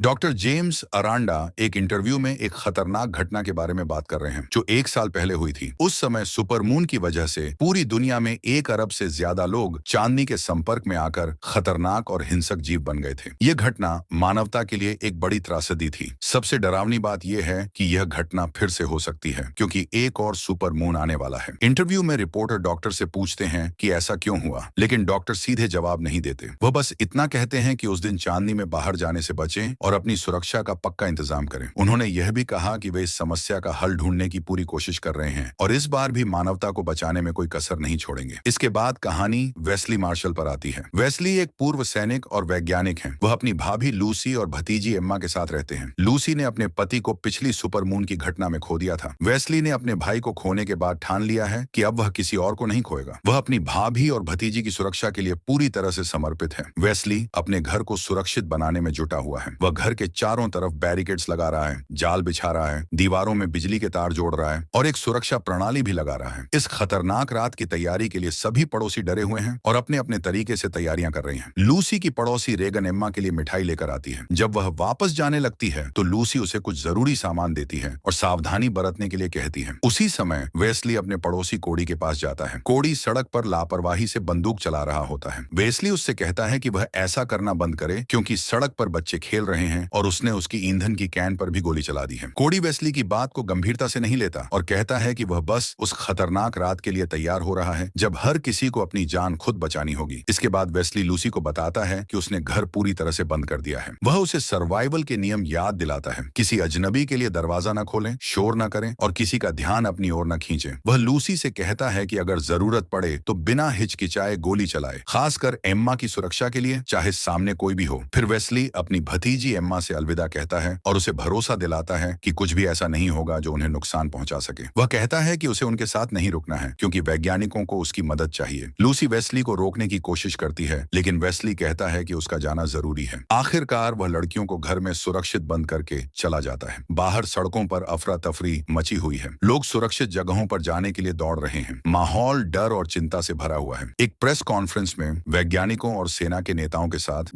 Doctor James अरांडा एक interview में एक खतरनाक घटना के बारे में बात कर रहे हैं जो 1 साल पहले हुई थी। उस समय सुपरमून की वजह से पूरी दुनिया में 1 अरब से ज्यादा लोग चांदनी के संपर्क में आकर खतरनाक और हिंसक जीव बन गए थे। यह घटना मानवता के लिए एक बड़ी त्रासदी थी। सबसे डरावनी बात यह है कि यह घटना फिर से हो सकती है क्योंकि एक और सुपरमून आने वाला है। इंटरव्यू में रिपोर्टर डॉक्टर से पूछते हैं कि ऐसा क्यों हुआ, लेकिन डॉक्टर सीधे जवाब नहीं देते। वह बस इतना कहते हैं कि उस दिन चांदनी में बाहर जाने से बचें और अपनी सुरक्षा का पक्का इंतजाम करें। उन्होंने यह भी कहा कि वे इस समस्या का हल ढूंढने की पूरी कोशिश कर रहे हैं और इस बार भी मानवता को बचाने में कोई कसर नहीं छोड़ेंगे। इसके बाद कहानी वेस्ली मार्शल पर आती है। वेस्ली एक पूर्व सैनिक और वैज्ञानिक हैं। वह अपनी भाभी लूसी और भतीजी एम्मा के साथ रहते हैं। लूसी ने अपने पति को पिछली सुपरमून की घटना में खो दिया था। वेस्ली ने अपने भाई को खोने के बाद ठान लिया है कि अब वह किसी और को नहीं खोएगा। वह अपनी भाभी और भतीजी की सुरक्षा के लिए पूरी तरह से समर्पित है। वेस्ली अपने घर को सुरक्षित बनाने में जुटा हुआ है। वह घर के चारों तरफ बैरिकेड्स लगा रहा है, जाल बिछा रहा है, दीवारों में बिजली के तार जोड़ रहा है और एक सुरक्षा प्रणाली भी लगा रहा है। इस खतरनाक रात की तैयारी के लिए सभी पड़ोसी डरे हुए हैं और अपने अपने तरीके से तैयारियां कर रहे हैं। लूसी की पड़ोसी रेगन एम्मा के लिए मिठाई लेकर आती है। जब वह वापस जाने लगती है तो लूसी उसे कुछ जरूरी सामान देती है और सावधानी बरतने के लिए कहती है। उसी समय वेस्ली अपने पड़ोसी कोडी के पास जाता है। कोडी सड़क पर लापरवाही से बंदूक चला रहा होता है। वेस्ली उससे कहता है कि वह ऐसा करना बंद करे क्योंकि सड़क पर बच्चे खेल रहे हैं और उसने उसकी ईंधन की कैन पर भी गोली चला दी है। कोडी वेस्ली की बात को गंभीरता से नहीं लेता और कहता है कि वह बस उस खतरनाक रात के लिए तैयार हो रहा है जब हर किसी को अपनी जान खुद बचानी होगी। इसके बाद वेस्ली लूसी को बताता है कि उसने घर पूरी तरह से बंद कर दिया है। वह उसे सर्वाइवल के नियम याद दिलाता है। किसी अजनबी के लिए दरवाजा न खोलें, शोर न करें और किसी का ध्यान अपनी ओर न खींचे। वह लूसी से कहता है कि अगर जरूरत पड़े तो बिना हिचकिचाए गोली चलाए, खासकर एम्मा की सुरक्षा के लिए, चाहे सामने कोई भी हो। फिर वेस्ली अपनी भतीजी एम्मा से अलविदा कहता है और उसे भरोसा दिलाता है कि कुछ भी ऐसा नहीं होगा जो उन्हें नुकसान पहुंचा सके। वह कहता है कि उसे उनके साथ नहीं रुकना है क्योंकि वैज्ञानिकों को उसकी मदद चाहिए। लूसी वेस्ली को रोकने की कोशिश करती है लेकिन वेस्ली कहता है कि उसका जाना जरूरी है। आखिरकार वह लड़कियों को घर में सुरक्षित बंद करके चला जाता है। बाहर सड़कों पर अफरा तफरी मची हुई है। लोग सुरक्षित जगहों पर जाने के लिए दौड़ रहे हैं। माहौल डर और चिंता से भरा हुआ है। एक प्रेस कॉन्फ्रेंस में वैज्ञानिकों और सेना के नेताओं के साथ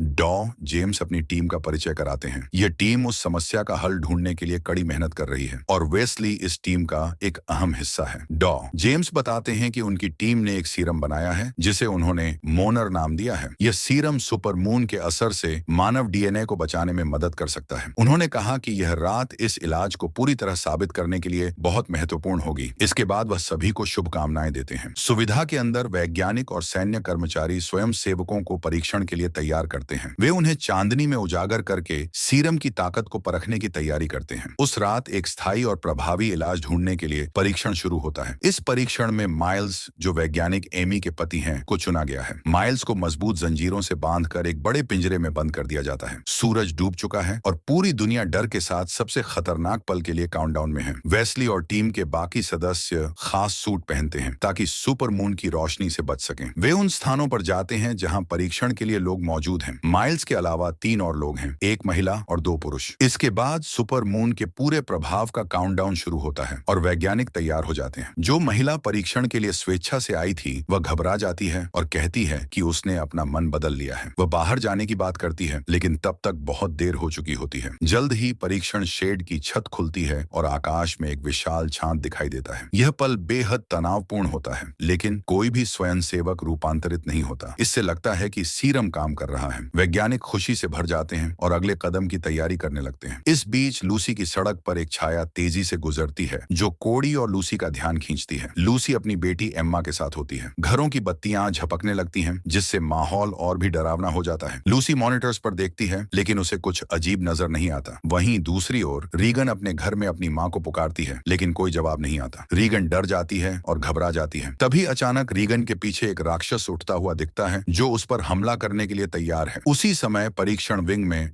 जेम्स अपनी टीम का परिचय कराते हैं। यह टीम उस समस्या का हल ढूंढने के लिए कड़ी मेहनत कर रही है और वेस्ली इस टीम का एक अहम हिस्सा है। जेम्स बताते हैं कि उनकी टीम ने एक सीरम बनाया है जिसे उन्होंने मोनर नाम दिया है। यह सीरम सुपरमून के असर से मानव डीएनए को बचाने में मदद कर सकता है। उन्होंने कहा कि यह रात इस इलाज को पूरी तरह साबित करने के लिए बहुत महत्वपूर्ण होगी। इसके बाद वह सभी को शुभकामनाएं देते हैं। सुविधा के अंदर वैज्ञानिक और सैन्य कर्मचारी स्वयं सेवकों को परीक्षण के लिए तैयार करते हैं। वे उन्हें चांदनी में उजागर करके सीरम की ताकत को परखने की तैयारी करते हैं। उस रात एक स्थायी और प्रभावी इलाज ढूंढने के लिए परीक्षण शुरू होता है। इस परीक्षण में माइल्स, जो वैज्ञानिक एमी के पति हैं, को चुना गया है। माइल्स को मजबूत जंजीरों से बांधकर एक बड़े पिंजरे में बंद कर दिया जाता है। सूरज डूब चुका है और पूरी दुनिया डर के साथ सबसे खतरनाक पल के लिए काउंटडाउन में है। वेस्ली और टीम के बाकी सदस्य खास सूट पहनते हैं ताकि सुपरमून की रोशनी से बच सकें। वे उन स्थानों पर जाते हैं जहां परीक्षण के लिए लोग मौजूद हैं। माइल्स के अलावा 3 और लोग हैं, एक महिला और 2 पुरुष। इसके बाद सुपरमून के पूरे प्रभाव का काउंटडाउन शुरू होता है और वैज्ञानिक तैयार हो जाते हैं। जो महिला परीक्षण के लिए स्वेच्छा से आई थी वह घबरा जाती है और कहती है कि उसने अपना मन बदल लिया है। वह बाहर जाने की बात करती है लेकिन तब तक बहुत देर हो चुकी होती है। जल्द ही परीक्षण शेड की छत खुलती है और आकाश में एक विशाल चांद दिखाई देता है। यह पल बेहद तनावपूर्ण होता है लेकिन कोई भी स्वयंसेवक रूपांतरित नहीं होता। इससे लगता है कि सीरम काम कर रहा है। वैज्ञानिक खुशी से भर जाते हैं और अगले कदम की तैयारी करने लगते हैं। इस बीच लूसी की सड़क पर एक छाया तेजी से गुजरती है जो कोडी और लूसी का ध्यान खींचती है। लूसी अपनी बेटी एम्मा के साथ होती है। घरों की बत्तियां झपकने लगती हैं जिससे माहौल और भी डरावना हो जाता है। लूसी मॉनिटर्स पर देखती है लेकिन उसे कुछ अजीब नजर नहीं आता। वहीं दूसरी ओर रीगन अपने घर में अपनी माँ को पुकारती है लेकिन कोई जवाब नहीं आता। रीगन डर जाती है और घबरा जाती है। तभी अचानक रीगन के पीछे एक राक्षस उठता हुआ दिखता है जो उस पर हमला करने के लिए तैयार है। उसी समय परीक्षण विंग में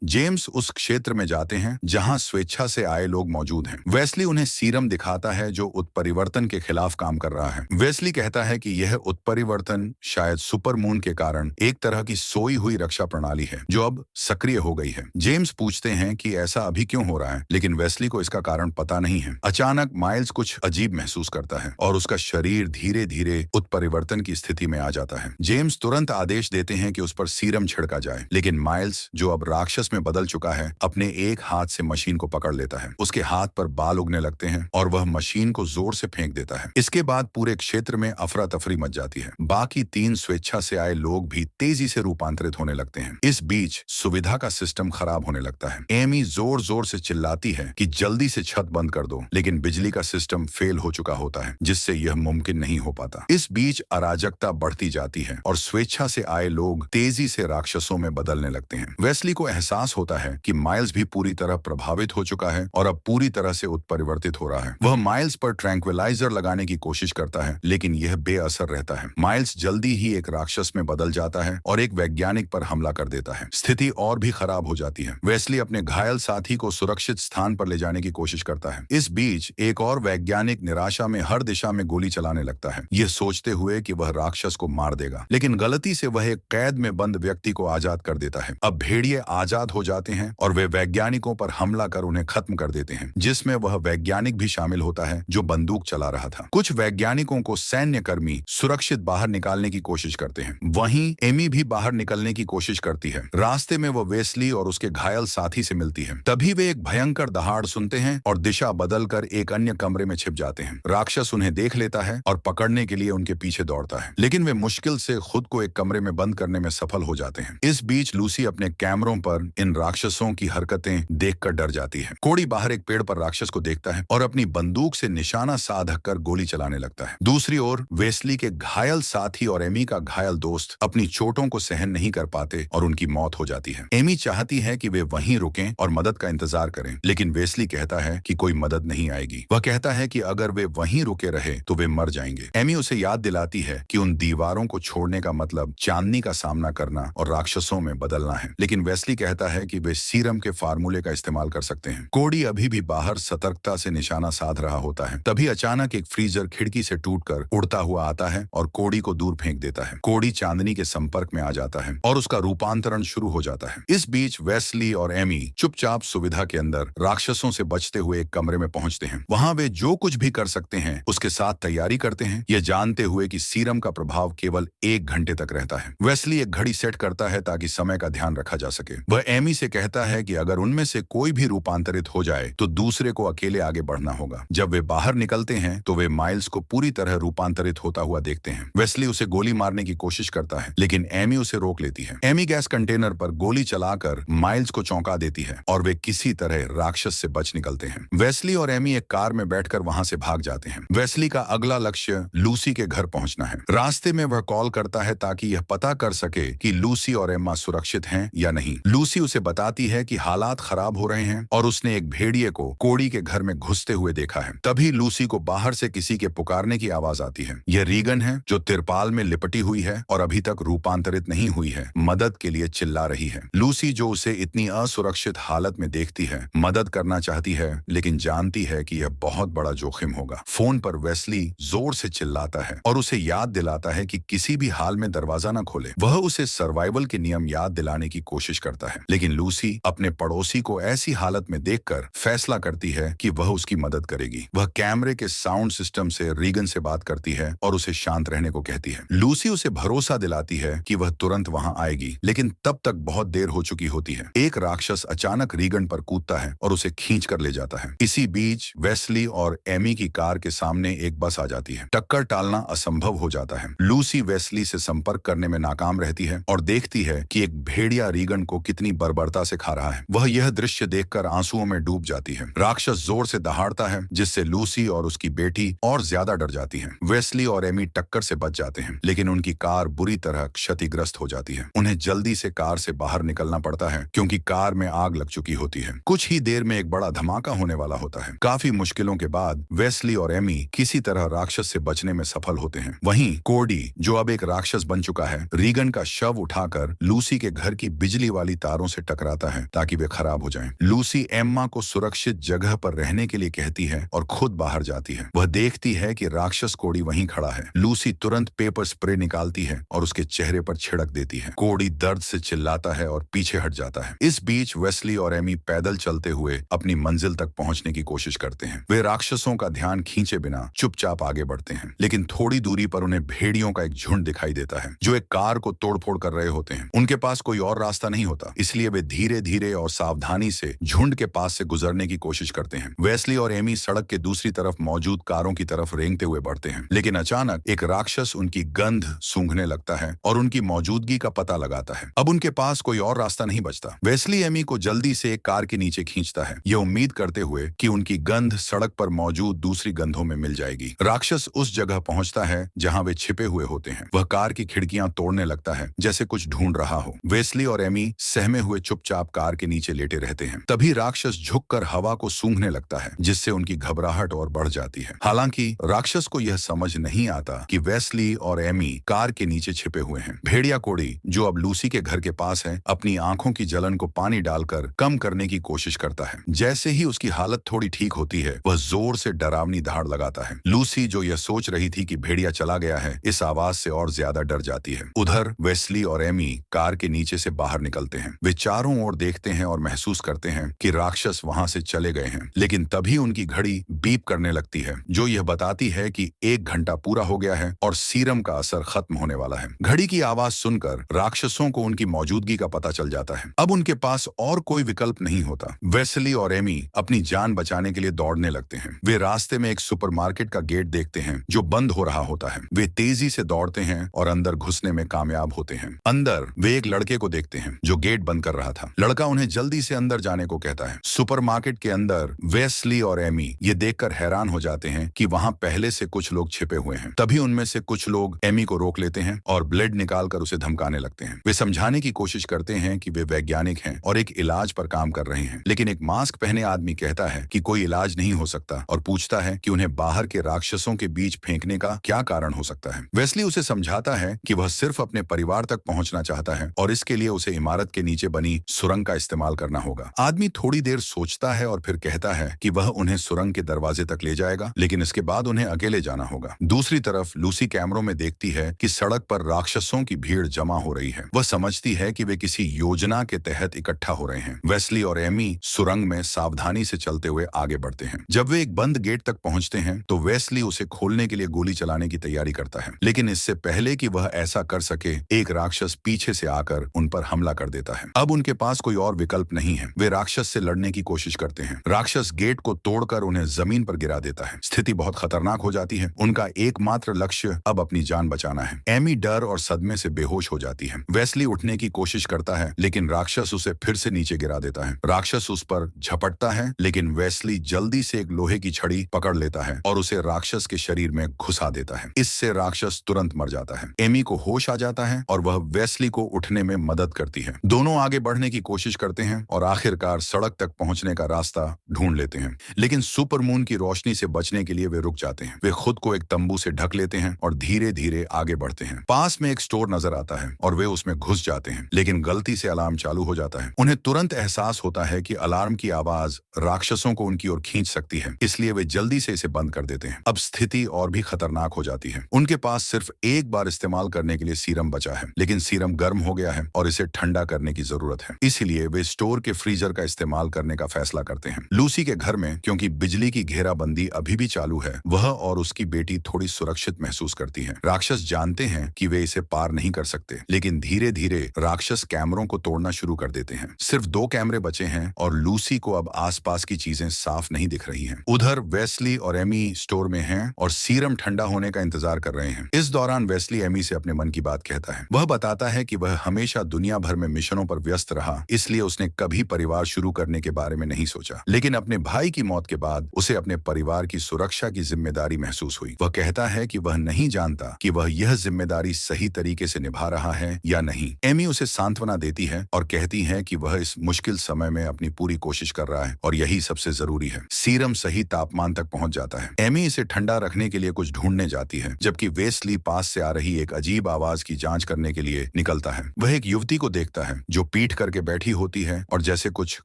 जेम्स उस क्षेत्र में जाते हैं जहां स्वेच्छा से आए लोग मौजूद हैं। वेस्ली उन्हें सीरम दिखाता है जो उत्परिवर्तन के खिलाफ काम कर रहा है। वेस्ली कहता है कि यह उत्परिवर्तन शायद सुपरमून के कारण एक तरह की सोई हुई रक्षा प्रणाली है जो अब सक्रिय हो गई है। जेम्स पूछते हैं कि ऐसा अभी क्यों हो रहा है लेकिन वेस्ली को इसका कारण पता नहीं है। अचानक माइल्स कुछ अजीब महसूस करता है और उसका शरीर धीरे धीरे उत्परिवर्तन की स्थिति में आ जाता है। जेम्स तुरंत आदेश देते हैं कि उस पर सीरम छिड़का जाए लेकिन माइल्स, जो अब राक्षस राक्षस में बदल चुका है अपने एक हाथ से मशीन को पकड़ लेता है। उसके हाथ पर बाल उगने लगते हैं और वह मशीन को जोर से फेंक देता है। इसके बाद पूरे क्षेत्र में अफरा तफरी मच जाती है। बाकी 3 स्वेच्छा से आए लोग भी तेजी से रूपांतरित होने लगते हैं। इस बीच सुविधा का सिस्टम खराब होने लगता है। एमी जोर जोर से चिल्लाती है कि जल्दी से छत बंद कर दो, लेकिन बिजली का सिस्टम फेल हो चुका होता है, जिससे यह मुमकिन नहीं हो पाता। इस बीच अराजकता बढ़ती जाती है और स्वेच्छा से आए लोग तेजी से राक्षसों में बदलने लगते हैं। वेस्ली को एहसास होता है कि माइल्स भी पूरी तरह प्रभावित हो चुका है और अब पूरी तरह से उत्परिवर्तित हो रहा है। वह माइल्स पर ट्रैंक्विलाइजर लगाने की कोशिश करता है, लेकिन यह बेअसर रहता है। माइल्स जल्दी ही एक राक्षस में बदल जाता है और एक वैज्ञानिक पर हमला कर देता है। स्थिति और भी खराब हो जाती है। वेस्ली अपने घायल साथी को सुरक्षित स्थान पर ले जाने की कोशिश करता है। इस बीच एक और वैज्ञानिक निराशा में हर दिशा में गोली चलाने लगता है, यह सोचते हुए कि वह राक्षस को मार देगा, लेकिन गलती से वह एक कैद में बंद व्यक्ति को आजाद कर देता है। अब भेड़िए आजाद हो जाते हैं और वे वैज्ञानिकों पर हमला कर उन्हें खत्म कर देते हैं, जिसमें वह वैज्ञानिक भी शामिल होता है जो बंदूक चला रहा था। कुछ वैज्ञानिकों को सैन्यकर्मी सुरक्षित बाहर निकालने की कोशिश करते हैं। वहीं एमी भी बाहर निकलने की कोशिश करती है। रास्ते में वह वेस्ली और उसके घायल साथी से मिलती है। तभी वे एक भयंकर दहाड़ सुनते हैं और दिशा बदलकर एक अन्य कमरे में छिप जाते हैं। राक्षस उन्हें देख लेता है और पकड़ने के लिए उनके पीछे दौड़ता है, लेकिन वे मुश्किल से खुद को एक कमरे में बंद करने में सफल हो जाते हैं। इस बीच लूसी अपने कैमरों पर इन राक्षसों की हरकतें देखकर डर जाती है। कोड़ी बाहर एक पेड़ पर राक्षस को देखता है और अपनी बंदूक से निशाना साध कर गोली चलाने लगता है। दूसरी ओर वेस्ली के घायल साथी और एमी का घायल दोस्त अपनी चोटों को सहन नहीं कर पाते और उनकी मौत हो जाती है। एमी चाहती है कि वे वहीं रुकें और मदद का इंतजार करें, लेकिन वेस्ली कहता है कि कोई मदद नहीं आएगी। वह कहता है कि अगर वे वहीं रुके रहे तो वे मर जाएंगे। एमी उसे याद दिलाती है कि उन दीवारों को छोड़ने का मतलब चांदनी का सामना करना और राक्षसों में बदलना है, लेकिन वेस्ली कहता है कि वे सीरम के फार्मूले का इस्तेमाल कर सकते हैं। कोडी अभी भी बाहर सतर्कता से निशाना साध रहा होता है। तभी अचानक एक फ्रीजर खिड़की से टूटकर उड़ता हुआ आता है और कोडी को दूर फेंक देता है। कोडी चांदनी के संपर्क में आ जाता है और उसका रूपांतरण शुरू हो जाता है। इस बीच वेस्ली और एमी चुपचाप सुविधा के अंदर राक्षसों से बचते हुए एक कमरे में पहुंचते हैं। वहां वे जो कुछ भी कर सकते हैं उसके साथ तैयारी करते हैं, यह जानते हुए कि सीरम का प्रभाव केवल 1 घंटे तक रहता है। वेस्ली एक घड़ी सेट करता है ताकि समय का ध्यान रखा जा सके। वह एमी से कहता है कि अगर उनमें से कोई भी रूपांतरित हो जाए तो दूसरे को अकेले आगे बढ़ना होगा। जब वे बाहर निकलते हैं तो वे माइल्स को पूरी तरह रूपांतरित होता हुआ देखते हैं। वेस्ली उसे गोली मारने की कोशिश करता है, लेकिन एमी उसे रोक लेती है। एमी गैस कंटेनर पर गोली चलाकर माइल्स को चौंका देती है और वे किसी तरह राक्षस से बच निकलते हैं। वेस्ली और एमी एक कार में बैठकर वहां से भाग जाते हैं। वेस्ली का अगला लक्ष्य लूसी के घर पहुंचना है। रास्ते में वह कॉल करता है ताकि यह पता कर सके कि लूसी और एम्मा सुरक्षित हैं या नहीं। लूसी उसे बताती है कि हालात खराब हो रहे हैं और उसने एक भेड़िए को कोडी के घर में घुसते हुए देखा है। तभी लूसी को बाहर से किसी के पुकारने की आवाज आती है। यह रीगन है जो तिरपाल में लिपटी हुई है और अभी तक रूपांतरित नहीं हुई है, मदद के लिए चिल्ला रही है। लूसी जो उसे इतनी असुरक्षित हालत में देखती है, मदद करना चाहती है, लेकिन जानती है कि यह बहुत बड़ा जोखिम होगा। फोन पर वेस्ली जोर से चिल्लाता है और उसे याद दिलाता है कि किसी भी हाल में दरवाजा न खोले। वह उसे सर्वाइवल के नियम याद दिलाने की कोशिश करता है, लेकिन लूसी अपने पड़ोसी को ऐसी हालत में देखकर फैसला करती है कि वह उसकी मदद करेगी। वह कैमरे के साउंड सिस्टम से रीगन से बात करती है और उसे शांत रहने को कहती है। लूसी उसे भरोसा दिलाती है कि वह तुरंत वहां आएगी, लेकिन तब तक बहुत देर हो चुकी होती है। एक राक्षस अचानक रीगन पर कूदता है और उसे खींच कर ले जाता है। इसी बीच वेस्ली और एमी की कार के सामने एक बस आ जाती है। टक्कर टालना असंभव हो जाता है। लूसी वेस्ली से संपर्क करने में नाकाम रहती है और देखती है कि एक भेड़िया रीगन को कितनी बर्बरता से खा रहा है। वह यह दृश्य देखकर आंसुओं में डूब जाती है। राक्षस जोर से दहाड़ता है, जिससे लूसी और उसकी बेटी और ज्यादा डर जाती है। वेस्ली और एमी टक्कर से बच जाते हैं, लेकिन उनकी कार बुरी तरह क्षतिग्रस्त हो जाती है। उन्हें जल्दी से कार से बाहर निकलना पड़ता है क्योंकि कार में आग लग चुकी होती है। कुछ ही देर में एक बड़ा धमाका होने वाला होता है। काफी मुश्किलों के बाद वेस्ली और एमी किसी तरह राक्षस से बचने में सफल होते हैं। वहीं कोडी, जो अब एक राक्षस बन चुका है, रीगन का शव उठाकर लूसी के घर की बिजली वाली तारों से टकराता है ताकि वे खराब हो जाएं। लूसी एम्मा को सुरक्षित जगह पर रहने के लिए कहती है और खुद बाहर जाती है। वह देखती है कि राक्षस कोडी वहीं खड़ा है। लूसी तुरंत पेपर स्प्रे निकालती है और उसके चेहरे पर छिड़क देती है। कोडी दर्द से चिल्लाता है और पीछे हट जाता है। इस बीच वेस्ली और एमी पैदल चलते हुए अपनी मंजिल तक पहुंचने की कोशिश करते हैं। वे राक्षसों का ध्यान खींचे बिना चुपचाप आगे बढ़ते हैं, लेकिन थोड़ी दूरी पर उन्हें भेड़ियों का एक झुंड दिखाई देता है जो एक कार को तोड़फोड़ कर रहे होते हैं। उनके पास कोई और रास्ता नहीं होता, इसलिए वे धीरे धीरे और सावधानी से झुंड के पास से गुजरने की कोशिश करते हैं। वेस्ली और एमी सड़क के दूसरी तरफ मौजूद कारों की तरफ रेंगते हुए बढ़ते हैं, लेकिन अचानक एक राक्षस उनकी गंध सूंघने लगता है और उनकी मौजूदगी का पता लगाता है। अब उनके पास कोई और रास्ता नहीं बचता। वेस्ली एमी को जल्दी से एक कार के नीचे खींचता है, यह उम्मीद करते हुए कि उनकी गंध सड़क पर मौजूद दूसरी गंधों में मिल जाएगी। राक्षस उस जगह पहुंचता है जहां वे छिपे हुए होते हैं। वह कार की खिड़कियां तोड़ने लगता है जैसे कुछ ढूंढ रहा हो। वेस्ली और एमी सहमे हुए चुपचाप कार के नीचे लेटे रहते हैं। तभी राक्षस झुककर हवा को सूंघने लगता है, जिससे उनकी घबराहट और बढ़ जाती है। हालांकि राक्षस को यह समझ नहीं आता कि वेस्ली और एमी कार के नीचे छिपे हुए हैं। भेड़िया कोड़ी, जो अब लूसी के घर के पास है, अपनी आंखों की जलन को पानी डालकर कम करने की कोशिश करता है। जैसे ही उसकी हालत थोड़ी ठीक होती है, वह जोर से डरावनी दहाड़ लगाता है। लूसी, जो यह सोच रही थी कि भेड़िया चला गया है, इस आवाज से और ज्यादा डर जाती है। उधर वेस्ली और एमी कार के नीचे से बाहर निकलते हैं। वे चारों ओर देखते हैं और महसूस करते हैं कि राक्षस वहां से चले गए हैं। लेकिन तभी उनकी घड़ी बीप करने लगती है, जो यह बताती है कि 1 घंटा पूरा हो गया है और सीरम का असर खत्म होने वाला है। घड़ी की आवाज सुनकर राक्षसों को उनकी मौजूदगी का पता चल जाता है। अब उनके पास और कोई विकल्प नहीं होता। वेस्ली और एमी अपनी जान बचाने के लिए दौड़ने लगते हैं। वे रास्ते में एक सुपरमार्केट का गेट देखते हैं जो बंद हो रहा होता है। वे तेजी से दौड़ते हैं और अंदर घुसने में कामयाब होते हैं। अंदर वे एक लड़के को देखते हैं जो गेट बंद कर रहा था। लड़का उन्हें जल्दी से अंदर जाने को कहता है। सुपरमार्केट के अंदर वेस्ली और एमी ये देखकर हैरान हो जाते हैं कि वहां पहले से कुछ लोग छिपे हुए हैं। तभी उनमें से कुछ लोग एमी को रोक लेते हैं और ब्लेड निकालकर उसे धमकाने लगते हैं। वे समझाने की कोशिश करते हैं कि वे वैज्ञानिक हैं और एक इलाज पर काम कर रहे हैं, लेकिन एक मास्क पहने आदमी कहता है कि कोई इलाज नहीं हो सकता और पूछता है कि उन्हें बाहर के राक्षसों के बीच फेंकने का क्या कारण हो सकता है। वेस्ली उसे समझाता है कि वह सिर्फ अपने परिवार तक पहुंचना चाहता है और इसके लिए उसे इमारत के नीचे बनी सुरंग का इस्तेमाल करना होगा। आदमी थोड़ी देर सोचता है और फिर कहता है कि वह उन्हें सुरंग के दरवाजे तक ले जाएगा, लेकिन इसके बाद उन्हें अकेले जाना होगा। दूसरी तरफ लूसी कैमरों में देखती है कि सड़क पर राक्षसों की भीड़ जमा हो रही है। वह समझती है कि वे किसी योजना के तहत इकट्ठा हो रहे हैं। वेस्ली और एमी सुरंग में सावधानी से चलते हुए आगे बढ़ते हैं। जब वे एक बंद गेट तक पहुंचते हैं तो वेस्ली उसे खोलने के लिए गोली चलाने की तैयारी करता है, लेकिन इससे पहले कि वह ऐसा कर सके, एक राक्षस पीछे से आकर उन पर हमला कर देता है। अब उनके पास कोई और विकल्प नहीं है। वे राक्षस से लड़ने की कोशिश करते हैं। राक्षस गेट को तोड़कर उन्हें जमीन पर गिरा देता है। स्थिति बहुत खतरनाक हो जाती है। उनका एकमात्र लक्ष्य अब अपनी जान बचाना है। एमी डर और सदमे से बेहोश हो जाती है। वेस्ली उठने की कोशिश करता है, लेकिन राक्षस उसे फिर से नीचे गिरा देता है। राक्षस उस पर झपटता है, लेकिन वेस्ली जल्दी से एक लोहे की छड़ी पकड़ लेता है और उसे राक्षस के शरीर में घुसा देता है। इससे राक्षस तुरंत मर जाता है। एमी को होश आ जाता है और वह वेस्ली को उठने में मदद करती है। दोनों आगे बढ़ने की कोशिश करते हैं और आखिरकार सड़क तक पहुंचने का रास्ता ढूंढ लेते हैं, लेकिन सुपरमून की रोशनी से बचने के लिए वे रुक जाते हैं। वे खुद को एक तंबू से ढक लेते हैं और धीरे धीरे आगे बढ़ते हैं। पास में एक स्टोर नजर आता है और वे उसमें घुस जाते हैं, लेकिन गलती से अलार्म चालू हो जाता है। उन्हें तुरंत एहसास होता है कि अलार्म की आवाज राक्षसों को उनकी ओर खींच सकती है, इसलिए वे जल्दी से इसे बंद कर देते हैं। अब स्थिति और भी खतरनाक हो जाती है। उनके पास सिर्फ एक बार इस्तेमाल करने के लिए सीरम बचा है, लेकिन सीरम गर्म हो गया है और इसे ठंडा करने की जरूरत है। इसलिए वे स्टोर के फ्रीजर का इस्तेमाल करने का फैसला करते हैं। लूसी के घर में क्योंकि बिजली की घेराबंदी अभी भी चालू है, वह और उसकी बेटी थोड़ी सुरक्षित महसूस करती हैं। राक्षस जानते हैं कि वे इसे पार नहीं कर सकते, लेकिन धीरे धीरे राक्षस कैमरों को तोड़ना शुरू कर देते हैं। सिर्फ 2 कैमरे बचे हैं और लूसी को अब आसपास की चीजें साफ नहीं दिख रही हैं। उधर वेस्ली और एमी स्टोर में हैं और सीरम ठंडा होने का इंतजार कर रहे हैं। इस दौरान वेस्ली एमी से अपने मन की बात कहता है। वह बताता है कि वह हमेशा दुनिया भर में मिशनों पर व्यस्त रहा, इसलिए उसने कभी परिवार शुरू करने के बारे में नहीं सोचा, लेकिन अपने भाई की मौत के बाद उसे अपने परिवार की सुरक्षा की जिम्मेदारी महसूस हुई। वह कहता है कि वह नहीं जानता कि वह यह जिम्मेदारी सही तरीके से निभा रहा है या नहीं। एमी उसे सांत्वना देती है और कहती है कि वह इस मुश्किल समय में अपनी पूरी कोशिश कर रहा है और यही सबसे जरूरी है। सीरम सही तापमान तक पहुंच जाता है। एमी इसे ठंडा रखने के लिए कुछ ढूंढने जाती है, जबकि वेस्ली पास से आ रही एक अजीब आवाज की जांच करने के लिए निकलता है। वह एक युवती को देखता है जो पीठ करके बैठी होती है और जैसे कुछ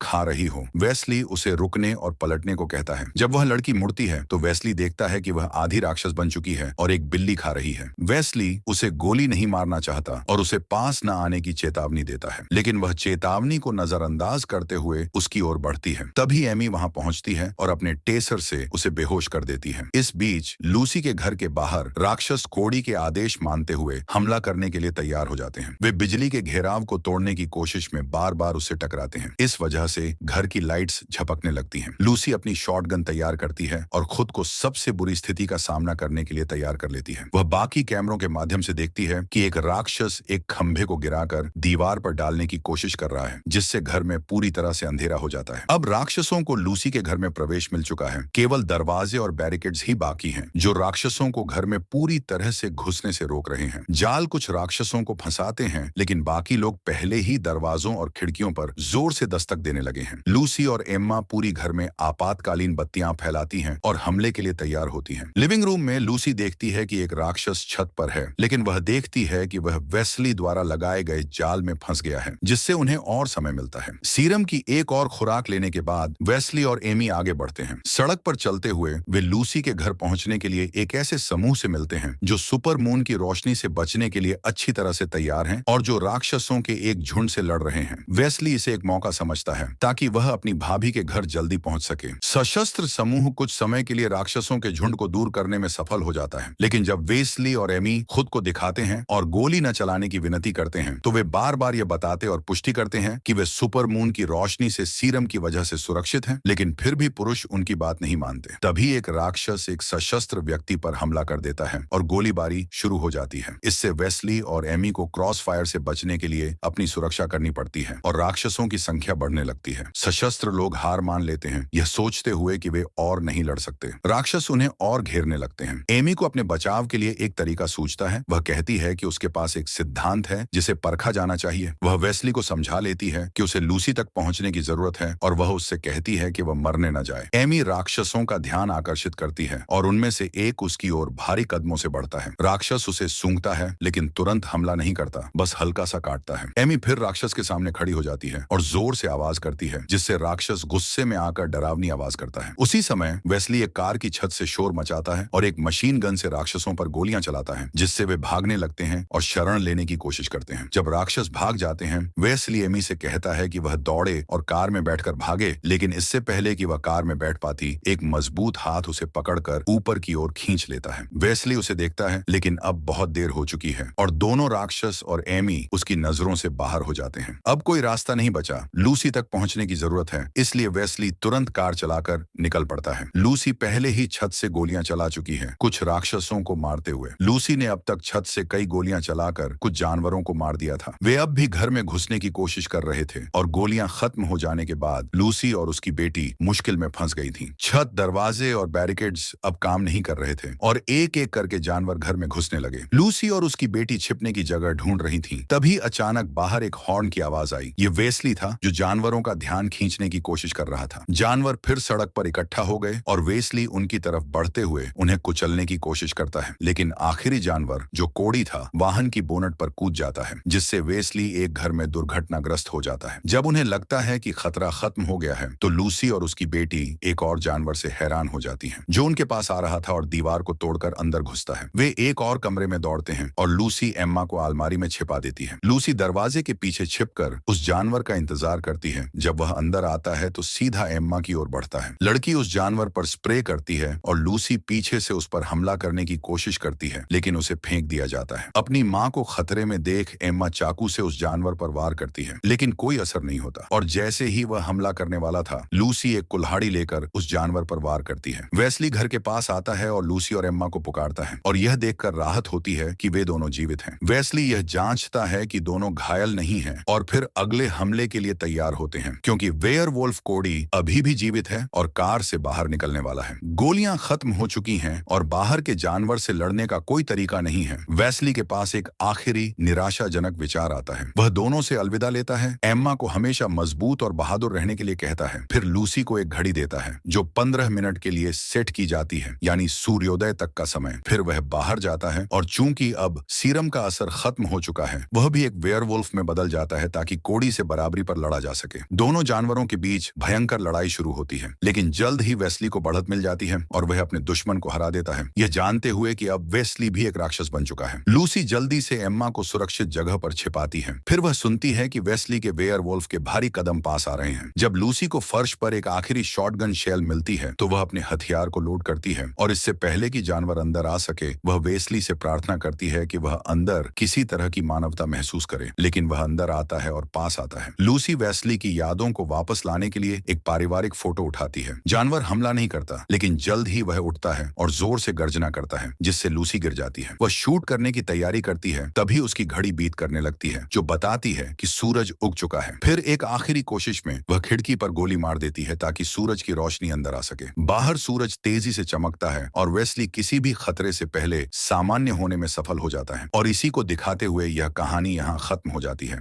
खा रही हो। वेस्ली उसे रुकने और पलटने को कहता है। जब वह लड़की मुड़ती है तो वेस्ली देखता है कि वह आधी राक्षस बन चुकी है और एक बिल्ली खा रही है। वेस्ली उसे गोली नहीं मारना चाहता और उसे पास न आने की चेतावनी देता है, लेकिन वह चेतावनी को नजरअंदाज करते हुए उसकी ओर बढ़ती है। तभी एमी वहां पहुंचती है और अपने टेसर से उसे बेहोश कर देती है। इस बीच लूसी के घर के बाहर राक्षस कोड़ी के आदेश मानते हुए हमला करने के लिए तैयार हो जाते हैं। वे बिजली के घेराव को तोड़ने की कोशिश कोशिश में बार बार उससे टकराते हैं। इस वजह से घर की लाइट्स झपकने लगती हैं। लूसी अपनी शॉटगन तैयार करती है और खुद को सबसे बुरी स्थिति का सामना करने के लिए तैयार कर लेती है। वह बाकी कैमरों के माध्यम से देखती है कि एक राक्षस एक खंभे को गिराकर दीवार पर डालने की कोशिश कर रहा है, जिससे घर में पूरी तरह से अंधेरा हो जाता है। अब राक्षसों को लूसी के घर में प्रवेश मिल चुका है। केवल दरवाजे और बैरिकेड्स ही बाकी हैं, जो राक्षसों को घर में पूरी तरह से घुसने से रोक रहे हैं। जाल कुछ राक्षसों को फंसाते हैं, लेकिन बाकी लोग पहले ही दरवाजों और खिड़कियों पर जोर से दस्तक देने लगे हैं। लूसी और एम्मा पूरी घर में आपातकालीन बत्तियां फैलाती हैं और हमले के लिए तैयार होती हैं। लिविंग रूम में लूसी देखती है कि एक राक्षस छत पर है, लेकिन वह देखती है कि वह वेस्ली द्वारा लगाए गए जाल में फंस गया है, जिससे उन्हें और समय मिलता है। सीरम की एक और खुराक लेने के बाद वेस्ली और एमी आगे बढ़ते हैं। सड़क पर चलते हुए वे लूसी के घर पहुंचने के लिए एक ऐसे समूह से मिलते हैं जो सुपर मून की रोशनी से बचने के लिए अच्छी तरह से तैयार हैं और जो राक्षसों के एक झुंड से लड़ रहे हैं। वेस्ली इसे एक मौका समझता है ताकि वह अपनी भाभी के घर जल्दी पहुंच सके। सशस्त्र समूह कुछ समय के लिए राक्षसों के झुंड को दूर करने में सफल हो जाता है, लेकिन जब वेस्ली और एमी खुद को दिखाते हैं और गोली न चलाने की विनती करते हैं, तो वे बार बार यह बताते और पुष्टि करते हैं कि वे सुपर मून की रोशनी से सीरम की वजह से सुरक्षित हैं, लेकिन फिर भी पुरुष उनकी बात नहीं मानते। तभी एक राक्षस एक सशस्त्र व्यक्ति पर हमला कर देता है और गोलीबारी शुरू हो जाती है। इससे वेस्ली और एमी को क्रॉस फायर से बचने के लिए अपनी सुरक्षा करनी पड़ती है और राक्षसों की संख्या बढ़ने लगती है। सशस्त्र लोग हार मान लेते हैं, यह सोचते हुए कि वे और नहीं लड़ सकते। राक्षस उन्हें और घेरने लगते हैं। एमी को अपने बचाव के लिए एक तरीका सूझता है। वह कहती है कि उसके पास एक सिद्धांत है जिसे परखा जाना चाहिए। वह वेस्ली को समझा लेती है कि उसे लूसी तक पहुंचने की जरूरत है और वह उससे कहती है कि वह मरने न जाए। एमी राक्षसों का ध्यान आकर्षित करती है और उनमें से एक उसकी ओर भारी कदमों से बढ़ता है। राक्षस उसे सूंघता है, लेकिन तुरंत हमला नहीं करता, बस हल्का सा काटता है। एमी फिर राक्षस के सामने खड़ी हो जाती है और जोर से आवाज करती है, जिससे राक्षस गुस्से में आकर डरावनी आवाज करता है। उसी समय वेस्ली एक कार की छत से शोर मचाता है और एक मशीन गन से राक्षसों पर गोलियां चलाता है, जिससे वे भागने लगते हैं और शरण लेने की कोशिश करते हैं। जब राक्षस भाग जाते हैं, वेस्ली एमी से कहता है कि वह दौड़े और कार में बैठकर भागे, लेकिन इससे पहले कि वह कार में बैठ पाती, एक मजबूत हाथ उसे पकड़कर ऊपर की ओर खींच लेता है। वेस्ली उसे देखता है, लेकिन अब बहुत देर हो चुकी है और दोनों राक्षस और एमी उसकी नजरों से बाहर हो जाते हैं। अब कोई रास्ता नहीं बचा। लूसी तक पहुंचने की जरूरत है, इसलिए वेस्ली तुरंत कार चलाकर निकल पड़ता है। लूसी पहले ही छत से गोलियां चला चुकी है, कुछ राक्षसों को मारते हुए। लूसी ने अब तक छत से कई गोलियां चलाकर कुछ जानवरों को मार दिया था। वे अब भी घर में घुसने की कोशिश कर रहे थे और गोलियां खत्म हो जाने के बाद लूसी और उसकी बेटी मुश्किल में फंस गई थी। छत, दरवाजे और बैरिकेड्स अब काम नहीं कर रहे थे और एक एक करके जानवर घर में घुसने लगे। लूसी और उसकी बेटी छिपने की जगह ढूंढ रही थी। तभी अचानक बाहर एक हॉर्न की आवाज आई। ये वेस्ली था, जो जानवरों का ध्यान खींचने की कोशिश कर रहा था। जानवर फिर सड़क पर इकट्ठा हो गए और वेस्ली उनकी तरफ बढ़ते हुए उन्हें कुचलने की कोशिश करता है, लेकिन आखिरी जानवर, जो कोड़ी था, वाहन की बोनट पर कूद जाता है, जिससे वेस्ली एक घर में दुर्घटनाग्रस्त हो जाता है। जब उन्हें लगता है कि खतरा खत्म हो गया है, तो लूसी और उसकी बेटी एक और जानवर से हैरान हो जाती हैं, जो उनके पास आ रहा था और दीवार को तोड़कर अंदर घुसता है। वे एक और कमरे में दौड़ते हैं और लूसी एम्मा को अलमारी में छिपा देती है। लूसी दरवाजे के पीछे छिपकर उस जानवर का इंतजार करती है। जब वह अंदर आता है तो सीधा एम्मा की ओर बढ़ता है। लड़की उस जानवर पर स्प्रे करती है और लूसी पीछे से उस पर हमला करने की कोशिश करती है, लेकिन उसे फेंक दिया जाता है। अपनी मां को खतरे में देख एम्मा चाकू से उस जानवर पर वार करती है, लेकिन कोई असर नहीं होता और जैसे ही वह हमला करने वाला था, लूसी एक कुल्हाड़ी लेकर उस जानवर पर वार करती है। वेस्ली घर के पास आता है और लूसी और एम्मा को पुकारता है और यह देखकर राहत होती है कि वे दोनों जीवित हैं। वेस्ली यह जांचता है कि दोनों घायल नहीं हैं और फिर अगले हमले के लिए तैयार होते हैं, क्योंकि वेयरवुल्फ कोडी अभी भी जीवित है और कार से बाहर निकलने वाला है। गोलियां खत्म हो चुकी हैं और बाहर के जानवर से लड़ने का कोई तरीका नहीं है। वेस्ली के पास एक आखिरी निराशाजनक विचार आता है। वह दोनों से अलविदा लेता है, एम्मा को हमेशा मजबूत और बहादुर रहने के लिए कहता है, फिर लूसी को एक घड़ी देता है जो 15 मिनट के लिए सेट की जाती है, यानी सूर्योदय तक का समय। फिर वह बाहर जाता है और चूंकि अब सीरम का असर खत्म हो चुका है, वह भी एक वेयरवुल्फ में बदल जाता है ताकि कोड़ी से बराबरी पर लड़ा जा सके। दोनों जानवरों के बीच भयंकर लड़ाई शुरू होती है, लेकिन जल्द ही वेस्ली को बढ़त मिल जाती है और वह अपने दुश्मन को हरा देता है, यह जानते हुए कि अब वेस्ली भी एक राक्षस बन चुका है। लूसी जल्दी से एम्मा को सुरक्षित जगह पर छिपाती है। फिर वह सुनती है कि वेस्ली के वेयरवुल्फ के भारी कदम पास आ रहे हैं। जब लूसी को फर्श पर एक आखिरी शॉटगन शेल मिलती है, तो वह अपने हथियार को लोड करती है और इससे पहले कि जानवर अंदर आ सके, वह वेस्ली से प्रार्थना करती है कि वह अंदर किसी तरह की मानवता महसूस करे, लेकिन वह अंदर आता है और पास आता है। लूसी वेस्ली की यादों को वापस लाने के लिए एक पारिवारिक फोटो उठाती है। जानवर हमला नहीं करता, लेकिन जल्द ही वह उठता है और जोर से गर्जना करता है, जिससे लूसी गिर जाती है। वह शूट करने की तैयारी करती है, तभी उसकी घड़ी बीत करने लगती है, जो बताती है कि सूरज उग चुका है। फिर एक आखिरी कोशिश में वह खिड़की पर गोली मार देती है ताकि सूरज की रोशनी अंदर आ सके। बाहर सूरज तेजी से चमकता है और वेस्ली किसी भी खतरे से पहले सामान्य होने में सफल हो जाता है। और इसी को दिखाते हुए यह कहानी यहाँ खत्म हो जाती है।